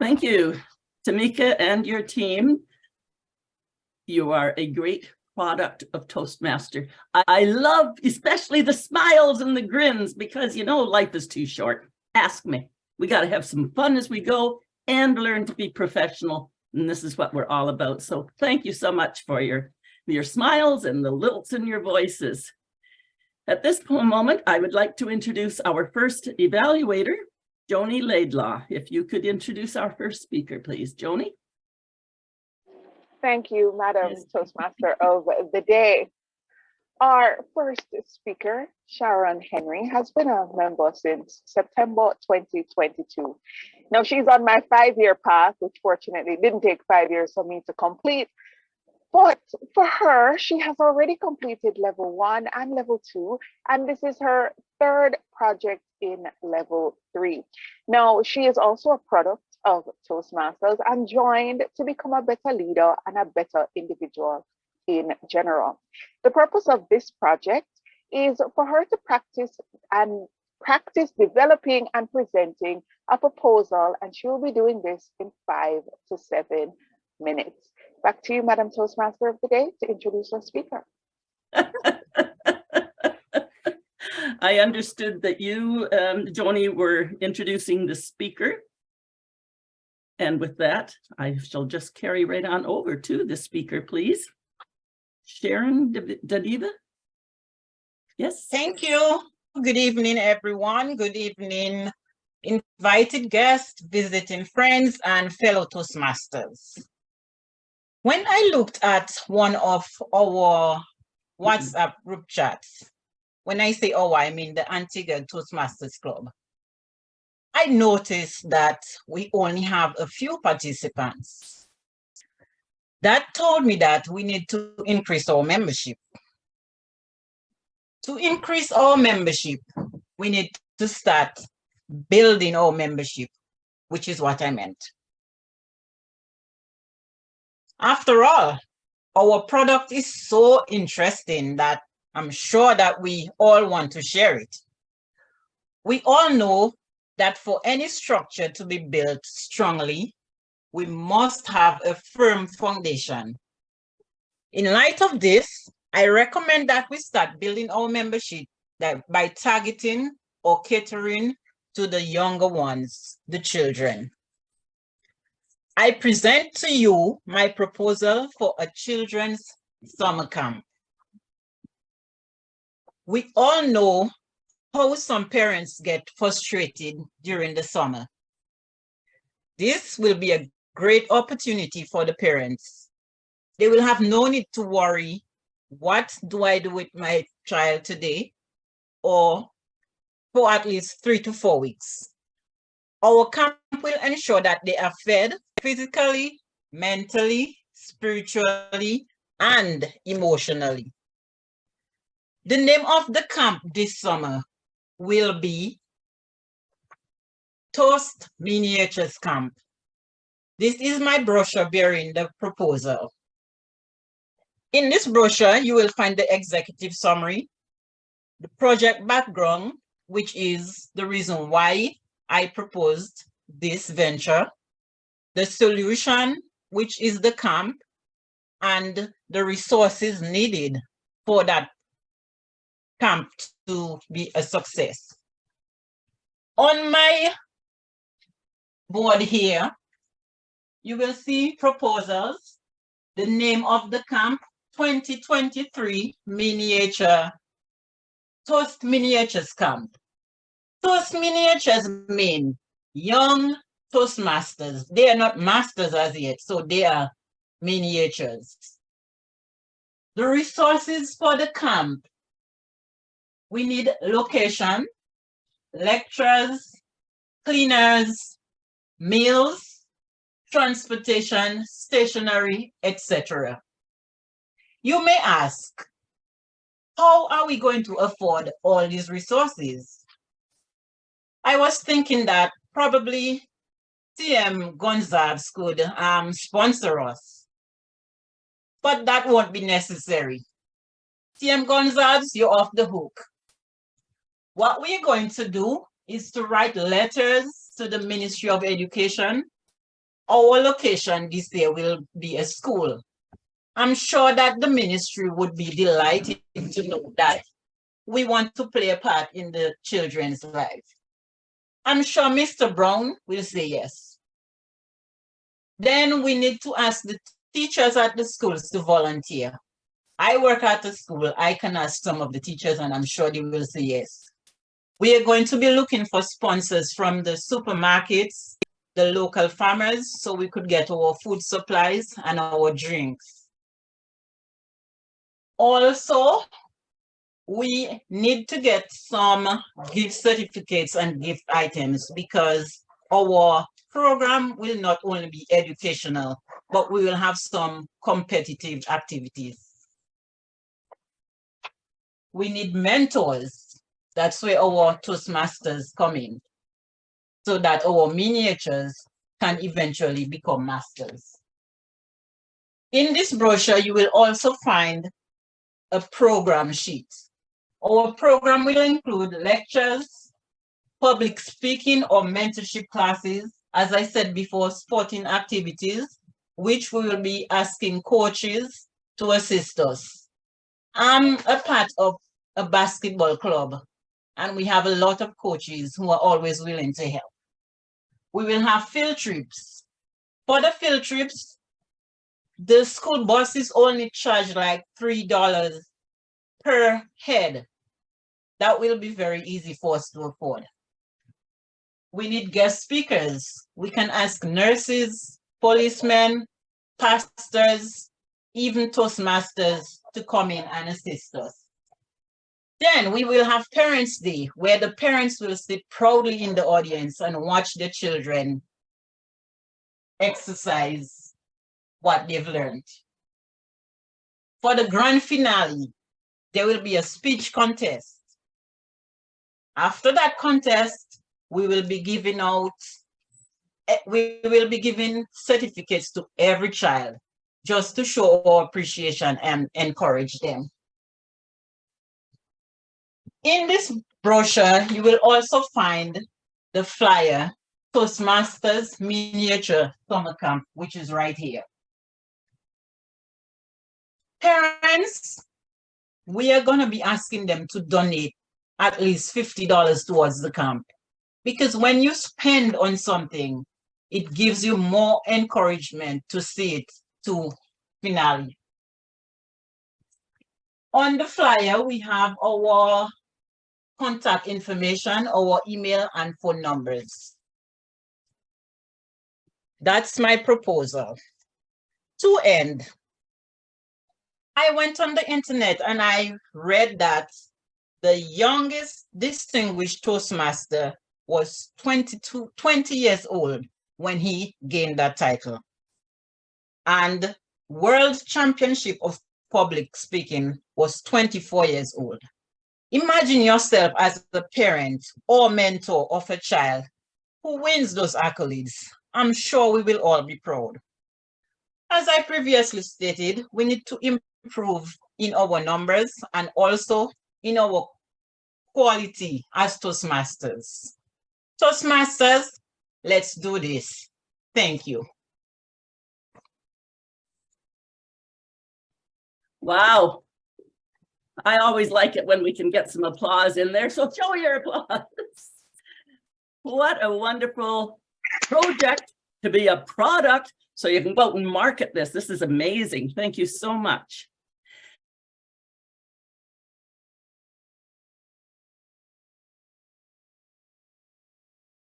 Thank you, Tamika and your team. You are a great product of Toastmaster. I love especially the smiles and the grins because, you know, life is too short. Ask me. We got to have some fun as we go and learn to be professional. And this is what we're all about. So thank you so much for your smiles and the lilts in your voices. At this moment, I would like to introduce our first evaluator, Joni Laidlaw. If you could introduce our first speaker, please. Joni. Thank you, Madam Toastmaster of the day. Our first speaker, Sharon Henry, has been a member since September 2022. Now, she's on my 5-year path, which fortunately didn't take 5 years for me to complete. But for her, she has already completed level 1 and level 2, and this is her third project in level 3. Now, she is also a product of Toastmasters and joined to become a better leader and a better individual in general. The purpose of this project is for her to practice developing and presenting a proposal, and she will be doing this in 5 to 7 minutes. Back to you, Madam Toastmaster of the day, to introduce our speaker. I understood that you, Joni, were introducing the speaker. And with that, I shall just carry right on over to the speaker, please. Sharon Dadiva. Yes. Thank you. Good evening, everyone. Good evening, invited guests, visiting friends, and fellow Toastmasters. When I looked at one of our WhatsApp group chats, when I say our, I mean the Antigua Toastmasters Club, I noticed that we only have a few participants. That told me that we need to increase our membership. To increase our membership, we need to start building our membership, which is what I meant. After all, our product is so interesting that I'm sure that we all want to share it. We all know that for any structure to be built strongly, we must have a firm foundation. In light of this, I recommend that we start building our membership by targeting or catering to the younger ones, the children. I present to you my proposal for a children's summer camp. We all know how some parents get frustrated during the summer. This will be a great opportunity for the parents. They will have no need to worry, what do I do with my child today? Or for at least 3 to 4 weeks. Our camp will ensure that they are fed physically, mentally, spiritually, and emotionally. The name of the camp this summer will be Toast Miniatures Camp. This is my brochure bearing the proposal. In this brochure, you will find the executive summary, the project background, which is the reason why I proposed this venture, the solution, which is the camp, and the resources needed for that camp to be a success. On my board here, you will see proposals, the name of the camp, 2023 Toast Miniatures Camp. Toast Miniatures mean young Toastmasters. They are not masters as yet, so they are miniatures. The resources for the camp. We need location, lecturers, cleaners, meals, transportation, stationery, etc. You may ask, how are we going to afford all these resources? I was thinking that probably TM Gonzalez could sponsor us, but that won't be necessary. TM Gonzalez, you're off the hook. What we're going to do is to write letters to the Ministry of Education our location this year will be a school. I'm sure that the ministry would be delighted to know that we want to play a part in the children's life. I'm sure Mr. Brown will say yes. Then we need to ask the teachers at the schools to volunteer. I work at the school. I can ask some of the teachers and I'm sure they will say yes. We are going to be looking for sponsors from the supermarkets, the local farmers, so we could get our food supplies and our drinks. Also, we need to get some gift certificates and gift items because our program will not only be educational, but we will have some competitive activities. We need mentors. That's where our Toastmasters come in, so that our miniatures can eventually become masters. In this brochure, you will also find a program sheet. Our program will include lectures, public speaking or mentorship classes, as I said before, sporting activities, which we will be asking coaches to assist us. I'm a part of a basketball club, and we have a lot of coaches who are always willing to help. We will have field trips. For the field trips, the school buses only charge like $3 per head. That will be very easy for us to afford. We need guest speakers. We can ask nurses, policemen, pastors, even Toastmasters to come in and assist us. Then we will have Parents' Day, where the parents will sit proudly in the audience and watch the children exercise what they've learned. For the grand finale, there will be a speech contest. After that contest, we will be giving certificates to every child just to show our appreciation and encourage them. In this brochure, you will also find the flyer, Toastmasters Miniature Summer Camp, which is right here. Parents, we are going to be asking them to donate at least $50 towards the camp. Because when you spend on something, it gives you more encouragement to see it to finale. On the flyer, we have our contact information, our email and phone numbers. That's my proposal. To end, I went on the internet and I read that the youngest distinguished Toastmaster was 20 years old when he gained that title. And World Championship of Public Speaking was 24 years old. Imagine yourself as a parent or mentor of a child who wins those accolades. I'm sure we will all be proud. As I previously stated, we need to improve in our numbers and also in our quality as Toastmasters. Toastmasters, let's do this. Thank you. Wow. I always like it when we can get some applause in there, so show your applause. What a wonderful project to be a product, so you can go out and market this. This is amazing. Thank you so much.